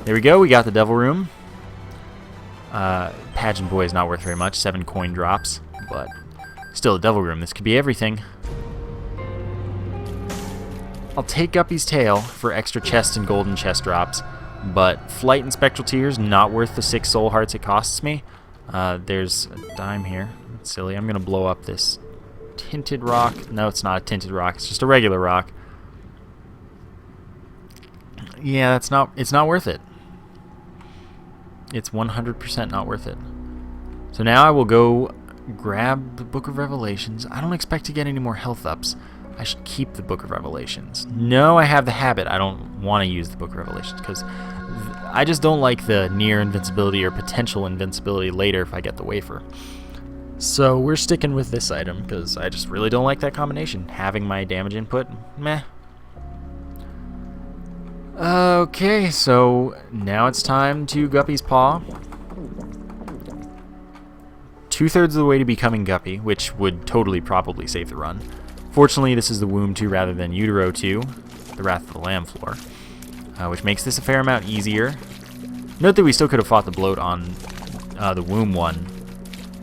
There we go, we got the Devil Room. Pageant Boy is not worth very much, 7 coin drops, but still a Devil Room. This could be everything. I'll take Guppy's Tail for extra chest and golden chest drops, but Flight and Spectral Tears, not worth the 6 soul hearts it costs me. There's a dime here. That's silly. I'm going to blow up this tinted rock. No, it's not a tinted rock. It's just a regular rock. Yeah, it's not worth it. It's 100% not worth it. So now I will go grab the Book of Revelations. I don't expect to get any more health ups. I should keep the Book of Revelations. No, I have the habit. I don't want to use the Book of Revelations because I just don't like the near invincibility or potential invincibility later if I get the wafer. So we're sticking with this item because I just really don't like that combination. Having my damage input, meh. Okay, so now it's time to Guppy's Paw. 2/3 of the way to becoming Guppy, which would totally probably save the run. Fortunately, this is the Womb 2 rather than Utero 2, the Wrath of the Lamb floor, which makes this a fair amount easier. Note that we still could have fought the bloat on the Womb 1,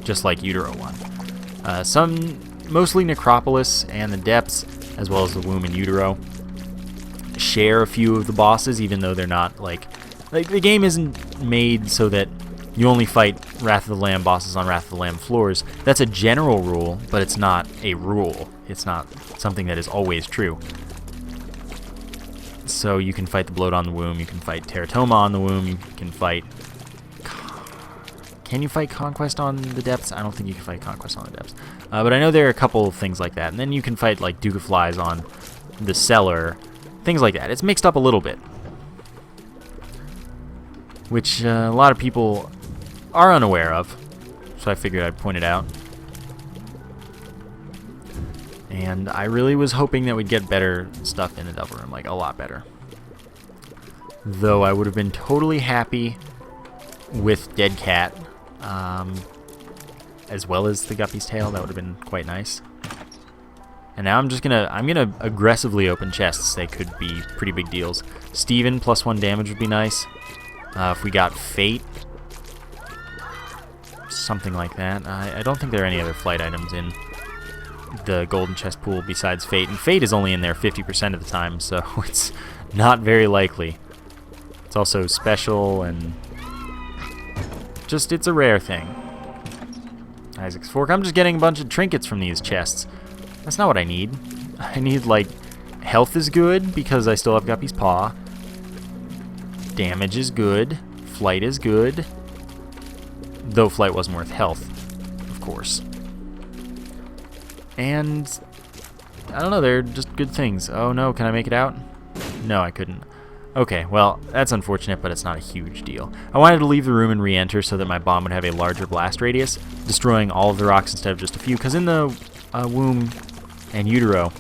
just like Utero 1. Mostly Necropolis and the Depths, as well as the Womb and Utero, share a few of the bosses, even though they're not, like the game isn't made so that you only fight Wrath of the Lamb bosses on Wrath of the Lamb floors. That's a general rule, but it's not a rule. It's not something that is always true. So you can fight the bloat on the Womb, you can fight Teratoma on the Womb, you can fight... Can you fight Conquest on the Depths? I don't think you can fight Conquest on the Depths. But I know there are a couple of things like that. And then you can fight like Duke of Flies on the Cellar, things like that. It's mixed up a little bit, which a lot of people are unaware of, so I figured I'd point it out. And I really was hoping that we'd get better stuff in the Devil Room, like a lot better. Though I would have been totally happy with Dead Cat, as well as the Guppy's Tail. That would have been quite nice. And now I'm gonna aggressively open chests. They could be pretty big deals. Steven +1 damage would be nice. If we got Fate, something like that. I don't think there are any other flight items in the golden chest pool besides Fate, and Fate is only in there 50% of the time, so it's not very likely. It's also special and just, it's a rare thing. Isaac's Fork. I'm just getting a bunch of trinkets from these chests. That's not what I need. I need, like, health is good because I still have Guppy's Paw. Damage is good. Flight is good. Though flight wasn't worth health, of course. And I don't know, they're just good things. Oh no, can I make it out? No, I couldn't. Okay, well, that's unfortunate, but it's not a huge deal. I wanted to leave the room and re-enter so that my bomb would have a larger blast radius, destroying all of the rocks instead of just a few, because in the womb and utero,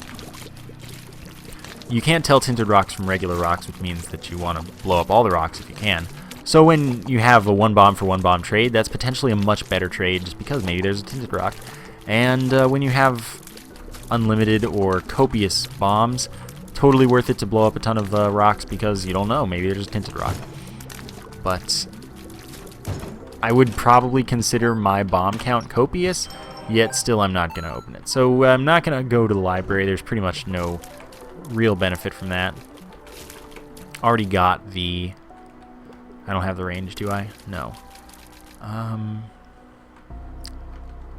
you can't tell tinted rocks from regular rocks, which means that you want to blow up all the rocks if you can. So when you have a one bomb for one bomb trade, that's potentially a much better trade just because maybe there's a tinted rock. And when you have unlimited or copious bombs, totally worth it to blow up a ton of rocks because you don't know, maybe there's a tinted rock. But I would probably consider my bomb count copious, yet still I'm not going to open it. So I'm not going to go to the library. There's pretty much no real benefit from that. Already got the... I don't have the range, do I? No.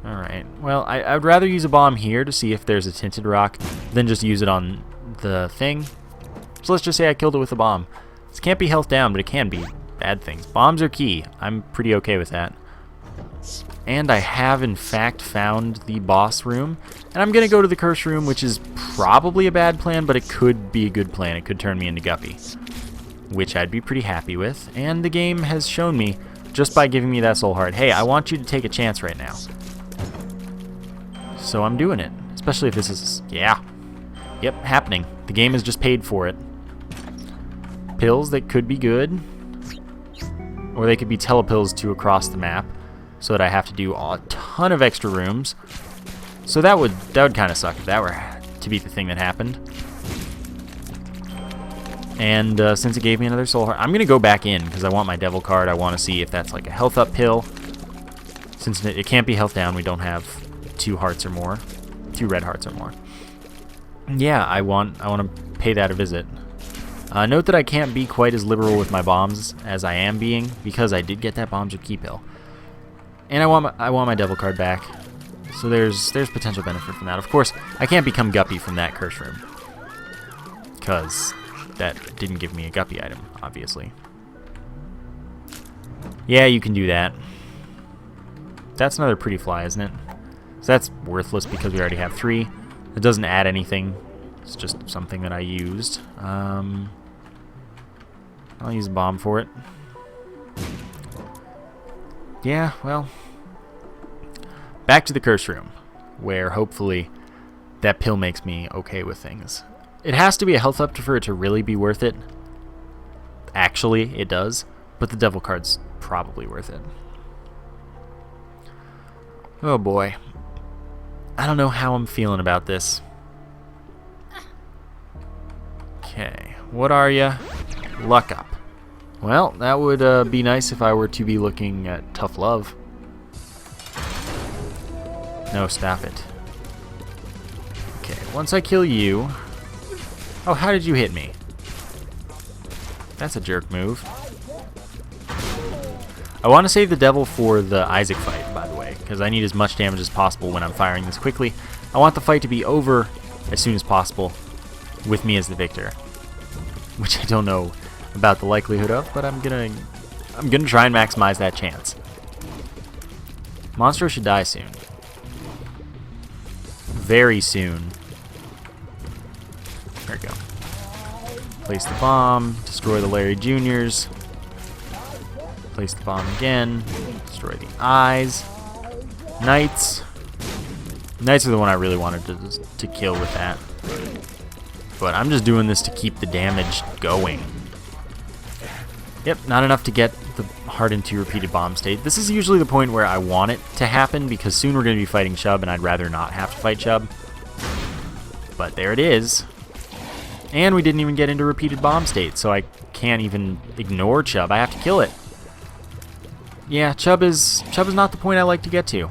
Alright. Well, I would rather use a bomb here to see if there's a tinted rock than just use it on the thing. So let's just say I killed it with a bomb. This can't be health down, but it can be bad things. Bombs are key. I'm pretty okay with that. And I have, in fact, found the boss room. And I'm going to go to the curse room, which is probably a bad plan, but it could be a good plan. It could turn me into Guppy, which I'd be pretty happy with. And the game has shown me, just by giving me that soul heart, hey, I want you to take a chance right now. So I'm doing it. Especially if this is... yeah. Yep, happening. The game has just paid for it. Pills that could be good. Or they could be telepills to across the map, so that I have to do a ton of extra rooms. So that would kind of suck if that were to be the thing that happened. And since it gave me another soul heart, I'm going to go back in because I want my devil card. I want to see if that's like a health up pill. Since it can't be health down, we don't have 2 hearts or more. 2 red hearts or more. Yeah, I want to pay that a visit. Note that I can't be quite as liberal with my bombs as I am being because I did get that bombs with key pill. And I want my devil card back. So there's potential benefit from that. Of course, I can't become Guppy from that curse room, because that didn't give me a Guppy item, obviously. Yeah, you can do that. That's another pretty fly, isn't it? So that's worthless because we already have 3. It doesn't add anything. It's just something that I used. I'll use a bomb for it. Yeah, well, back to the curse room, where hopefully that pill makes me okay with things. It has to be a health up for it to really be worth it. Actually, it does, but the devil card's probably worth it. Oh boy. I don't know how I'm feeling about this. Okay, what are ya? Luck up. Well, that would be nice if I were to be looking at tough love. No, stop it. Okay, once I kill you... Oh, how did you hit me? That's a jerk move. I want to save the devil for the Isaac fight, by the way, because I need as much damage as possible when I'm firing this quickly. I want the fight to be over as soon as possible, with me as the victor. Which I don't know about the likelihood of, but I'm gonna try and maximize that chance. Monstro should die soon. Very soon. There we go. Place the bomb, destroy the Larry Juniors. Place the bomb again, destroy the eyes. Knights. Knights are the one I really wanted to kill with that. But I'm just doing this to keep the damage going. Yep, not enough to get the heart into repeated bomb state. This is usually the point where I want it to happen, because soon we're going to be fighting Chub, and I'd rather not have to fight Chub. But there it is. And we didn't even get into repeated bomb state, so I can't even ignore Chub. I have to kill it. Yeah, Chub is not the point I like to get to.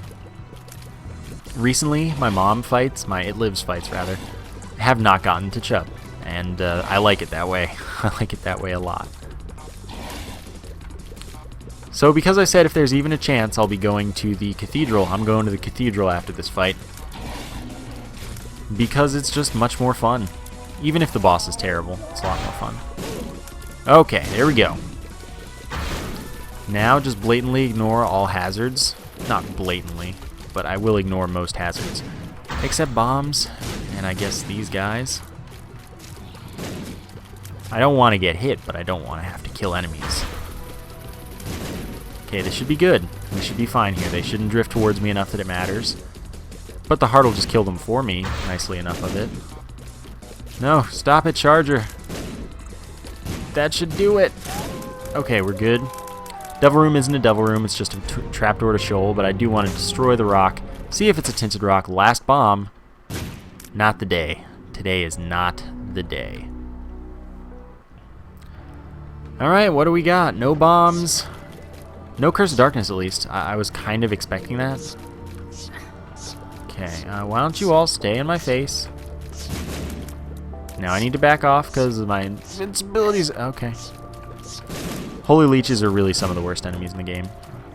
Recently, my mom fights, my It Lives fights rather, have not gotten to Chub, and I like it that way. I like it that way a lot. So because I said if there's even a chance I'll be going to the Cathedral, I'm going to the Cathedral after this fight. Because it's just much more fun. Even if the boss is terrible, it's a lot more fun. Okay, there we go. Now just blatantly ignore all hazards. Not blatantly, but I will ignore most hazards. Except bombs, and I guess these guys. I don't want to get hit, but I don't want to have to kill enemies. Okay, this should be good. We should be fine here. They shouldn't drift towards me enough that it matters. But the heart will just kill them for me, nicely enough of it. No, stop it, Charger. That should do it. Okay, we're good. Devil Room isn't a Devil Room, it's just a trapdoor to Shoal, but I do want to destroy the rock. See if it's a tinted rock. Last bomb. Not the day. Today is not the day. Alright, what do we got? No bombs. No Curse of Darkness, at least. I was kind of expecting that. Okay, why don't you all stay in my face? Now I need to back off because of my invincibilities. Okay. Holy Leeches are really some of the worst enemies in the game.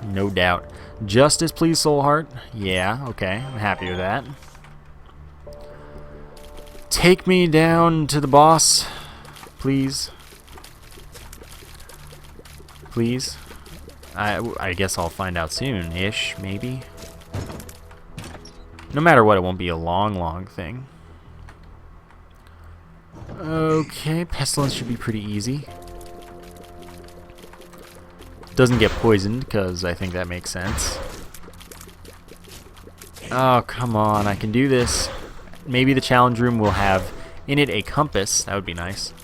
No doubt. Justice, please, Soul Heart. Yeah, okay. I'm happy with that. Take me down to the boss, please. Please. I guess I'll find out soon-ish, maybe. No matter what, it won't be a long thing. Okay, Pestilence should be pretty easy. Doesn't get poisoned, because I think that makes sense. Oh, come on, I can do this. Maybe the challenge room will have in it a compass. That would be nice.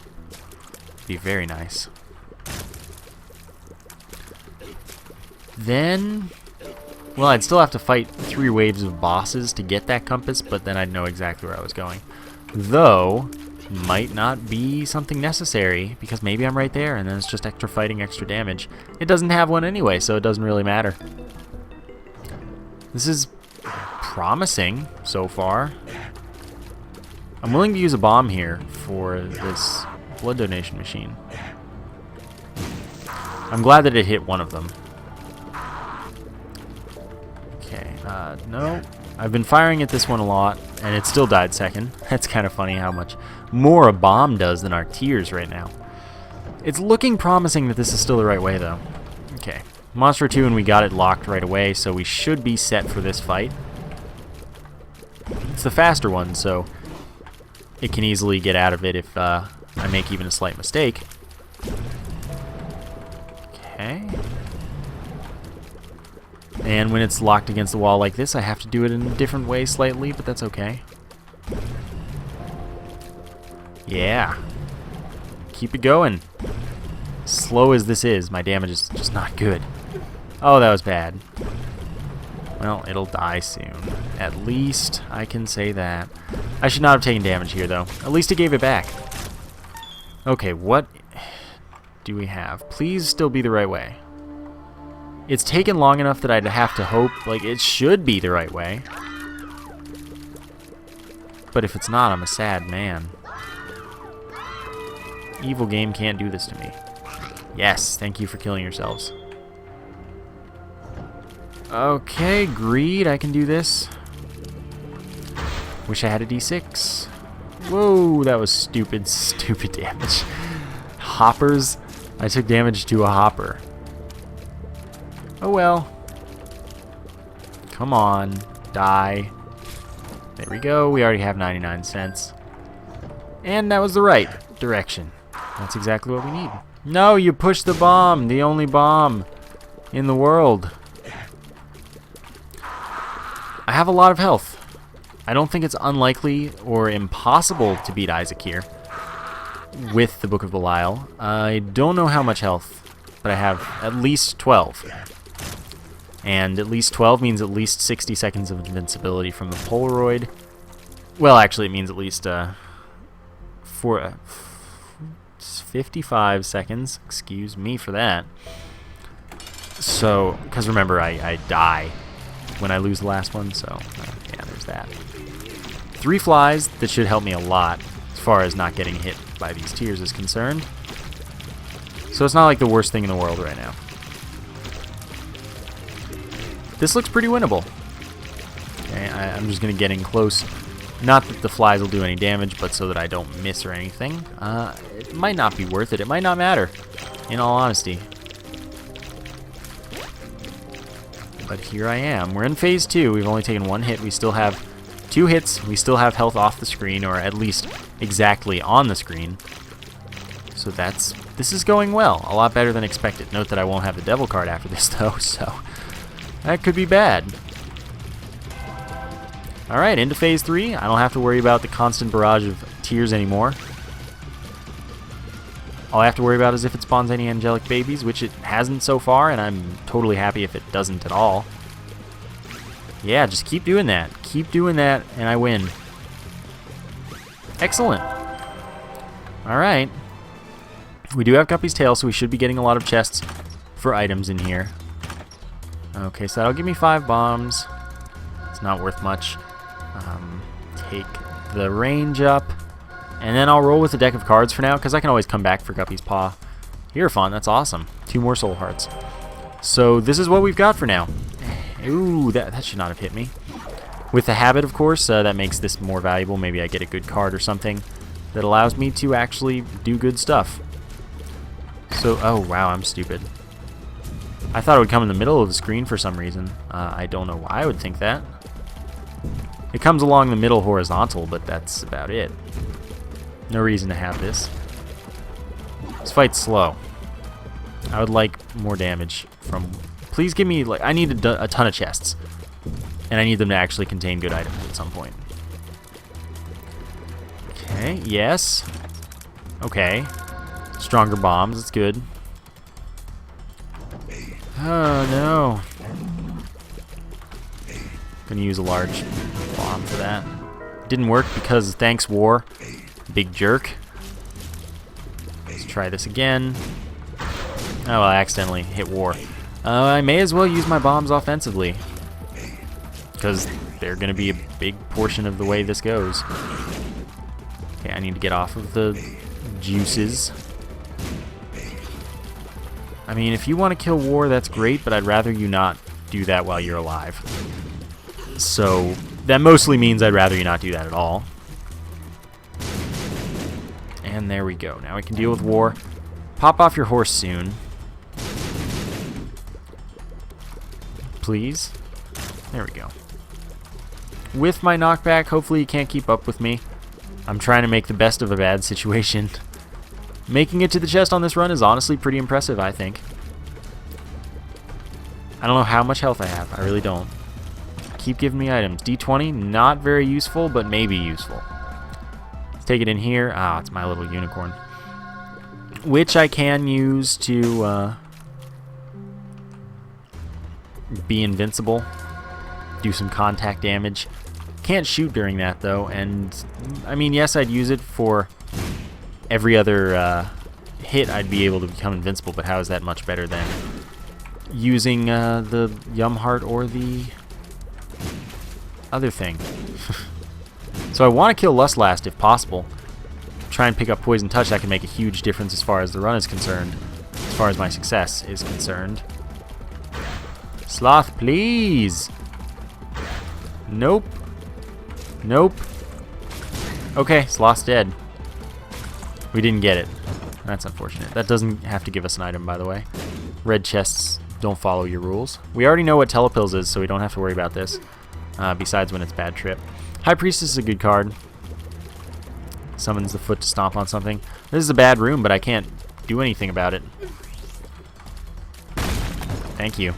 Be very nice. Then, well, I'd still have to fight 3 waves of bosses to get that compass, but then I'd know exactly where I was going. Though, might not be something necessary, because maybe I'm right there, and then it's just extra fighting, extra damage. It doesn't have one anyway, so it doesn't really matter. This is promising so far. I'm willing to use a bomb here for this blood donation machine. I'm glad that it hit one of them. Okay, no. I've been firing at this one a lot, and it still died second. That's kind of funny how much more a bomb does than our tears right now. It's looking promising that this is still the right way, though. Okay, Monster 2, and we got it locked right away, so we should be set for this fight. It's the faster one, so it can easily get out of it if I make even a slight mistake. Okay. And when it's locked against the wall like this, I have to do it in a different way slightly, but that's okay. Yeah. Keep it going. Slow as this is, my damage is just not good. Oh, that was bad. Well, it'll die soon. At least I can say that. I should not have taken damage here, though. At least it gave it back. Okay, what do we have? Please still be the right way. It's taken long enough that I'd have to hope, like, it should be the right way. But if it's not, I'm a sad man. Evil game can't do this to me. Yes, thank you for killing yourselves. Okay, Greed, I can do this. Wish I had a D6. Whoa, that was stupid damage. Hoppers? I took damage to a hopper. Oh well. Come on, die. There we go, we already have 99 cents. And that was the right direction. That's exactly what we need. No, you pushed the bomb, the only bomb in the world. I have a lot of health. I don't think it's unlikely or impossible to beat Isaac here with the Book of Belial. I don't know how much health, but I have at least 12. And at least 12 means at least 60 seconds of invincibility from the Polaroid. Well, actually, it means at least 55 seconds. Excuse me for that. So, because remember, I die when I lose the last one, so yeah, there's that. 3 flies, that should help me a lot as far as not getting hit by these tiers is concerned. So it's not like the worst thing in the world right now. This looks pretty winnable. Okay, I'm just going to get in close. Not that the flies will do any damage, but so that I don't miss or anything. It might not be worth it. It might not matter, in all honesty. But here I am. We're in phase 2. We've only taken 1 hit. We still have 2 hits. We still have health off the screen, or at least exactly on the screen. So this is going well. A lot better than expected. Note that I won't have the devil card after this, though, so that could be bad. Alright, into phase 3. I don't have to worry about the constant barrage of tears anymore. All I have to worry about is if it spawns any angelic babies, which it hasn't so far, and I'm totally happy if it doesn't at all. Yeah, just keep doing that. Keep doing that, and I win. Excellent. Alright. We do have Guppy's Tail, so we should be getting a lot of chests for items in here. Okay, so that'll give me 5 bombs. It's not worth much. Take the range up. And then I'll roll with a deck of cards for now, because I can always come back for Guppy's Paw. Hierophant, that's awesome. 2 more soul hearts. So this is what we've got for now. Ooh, that should not have hit me. With the habit, of course, that makes this more valuable. Maybe I get a good card or something that allows me to actually do good stuff. So, oh wow, I'm stupid. I thought it would come in the middle of the screen for some reason. I don't know why I would think that. It comes along the middle horizontal, but that's about it. No reason to have this. This fight's slow. I would like more damage from... Please give me... I need a ton of chests. And I need them to actually contain good items at some point. Okay, yes. Okay. Stronger bombs, that's good. Oh no. Gonna use a large bomb for that. Didn't work because thanks, War. Big jerk. Let's try this again. Oh, well, I accidentally hit War. I may as well use my bombs offensively, because they're going to be a big portion of the way this goes. Okay, I need to get off of the juices. I mean, if you want to kill War, that's great, but I'd rather you not do that while you're alive. So that mostly means I'd rather you not do that at all. And there we go. Now we can deal with War. Pop off your horse soon. Please. There we go. With my knockback, hopefully you can't keep up with me. I'm trying to make the best of a bad situation. Making it to the chest on this run is honestly pretty impressive, I think. I don't know how much health I have. I really don't. Keep giving me items. D20, not very useful, but maybe useful. Let's take it in here. Ah, it's my little unicorn. Which I can use to be invincible. Do some contact damage. Can't shoot during that, though. And, I mean, yes, I'd use it for every other hit. I'd be able to become invincible, but how is that much better than using the Yum Heart or the other thing? So I want to kill Lust if possible. Try and pick up Poison Touch. That can make a huge difference as far as the run is concerned. As far as my success is concerned. Sloth, please! Nope. Nope. Okay, Sloth's dead. We didn't get it. That's unfortunate. That doesn't have to give us an item, by the way. Red chests don't follow your rules. We already know what Telepills is, so we don't have to worry about this. Besides when it's Bad Trip. High Priestess is a good card. Summons the foot to stomp on something. This is a bad room, but I can't do anything about it. Thank you.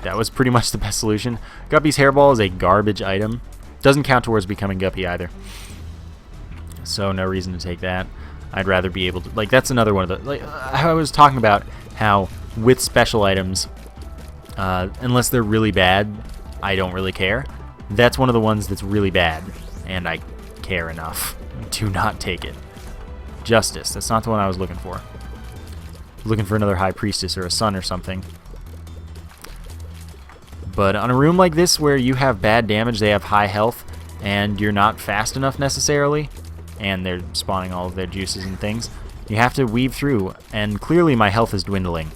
That was pretty much the best solution. Guppy's Hairball is a garbage item. Doesn't count towards becoming Guppy either. So no reason to take that. I'd rather be able to... Like, that's another one of the... Like, I was talking about how with special items, unless they're really bad, I don't really care. That's one of the ones that's really bad, and I care enough to not take it. Justice. That's not the one I was looking for. Looking for another High Priestess or a Sun or something. But on a room like this where you have bad damage, they have high health, and you're not fast enough necessarily, and they're spawning all of their juices and things, you have to weave through, and clearly my health is dwindling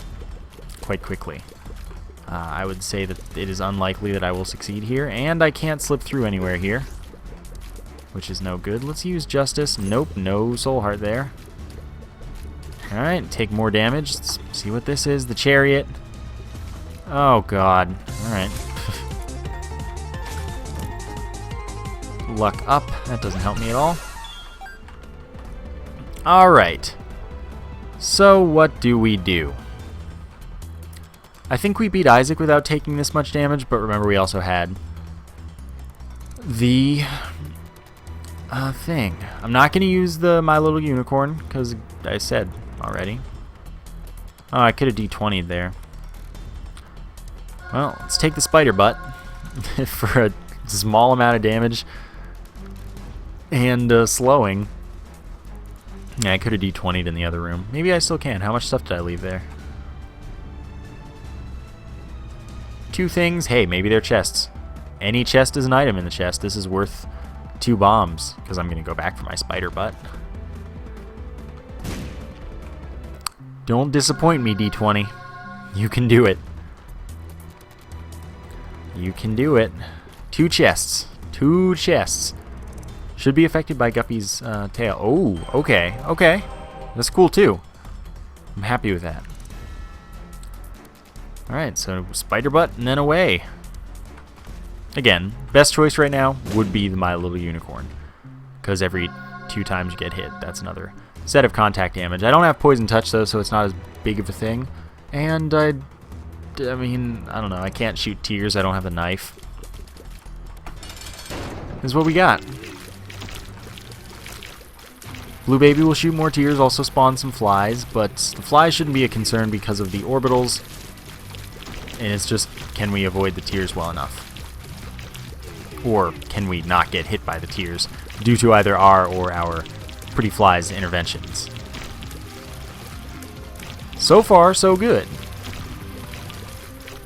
quite quickly. I would say that it is unlikely that I will succeed here, and I can't slip through anywhere here, which is no good. Let's use Justice. Nope, no Soul Heart there. Alright, take more damage. Let's see what this is. The Chariot. Oh, God. Alright. Luck up. That doesn't help me at all. Alright. So, what do we do? I think we beat Isaac without taking this much damage, but remember we also had the thing. I'm not going to use the My Little Unicorn, because I said already. Oh, I could have D20'd there. Well, let's take the Spider Butt for a small amount of damage and slowing. Yeah, I could have D20'd in the other room. Maybe I still can. How much stuff did I leave there? 2 things. Hey, maybe they're chests. Any chest is an item in the chest. This is worth 2 bombs, because I'm going to go back for my Spider Butt. Don't disappoint me, D20. You can do it. You can do it. 2 chests. 2 chests. Should be affected by Guppy's tail. Oh, okay. Okay. That's cool, too. I'm happy with that. Alright, so Spider Butt and then away. Again, best choice right now would be the My Little Unicorn, because every 2 times you get hit, that's another set of contact damage. I don't have Poison Touch, though, so it's not as big of a thing. And I mean, I don't know. I can't shoot tears. I don't have a knife. This is what we got. Blue Baby will shoot more tears, also spawn some flies, but the flies shouldn't be a concern because of the orbitals. And it's just, can we avoid the tears well enough? Or can we not get hit by the tears due to either our or our Pretty Fly's interventions? So far, so good.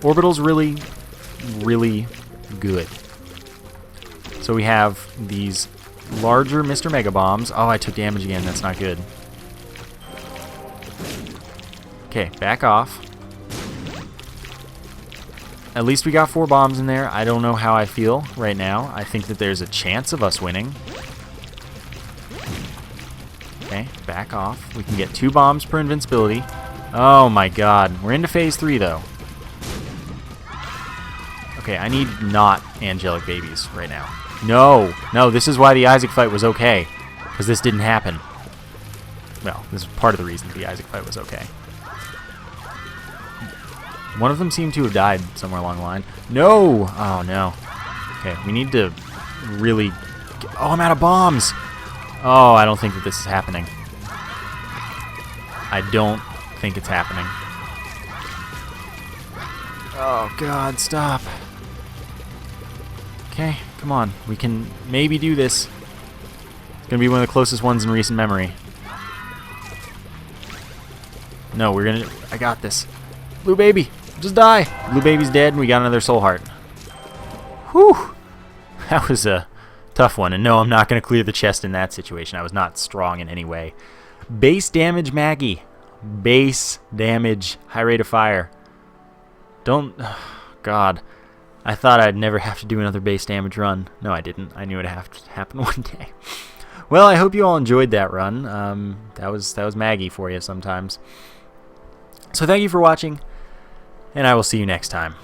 Orbital's really, really good. So we have these larger Mr. Mega Bombs. Oh, I took damage again. That's not good. Okay, back off. At least we got 4 bombs in there. I don't know how I feel right now. I think that there's a chance of us winning. Okay, back off. We can get 2 bombs per invincibility. Oh my god. We're into phase 3 though. Okay, I need not angelic babies right now. No! No, this is why the Isaac fight was okay. Because this didn't happen. Well, this is part of the reason the Isaac fight was okay. One of them seemed to have died somewhere along the line. No! Oh, no. Okay, we need to really... Oh, I'm out of bombs! Oh, I don't think that this is happening. I don't think it's happening. Oh, God, stop. Okay, come on. We can maybe do this. It's going to be one of the closest ones in recent memory. No, we're going to... I got this. Blue Baby! Just die! Blue Baby's dead, and we got another Soul Heart. Whew! That was a tough one, and no, I'm not going to clear the chest in that situation. I was not strong in any way. Base damage Maggie. Base damage. High rate of fire. Don't... Oh, God. I thought I'd never have to do another base damage run. No, I didn't. I knew it'd have to happen one day. Well, I hope you all enjoyed that run. That was Maggie for you sometimes. So thank you for watching, and I will see you next time.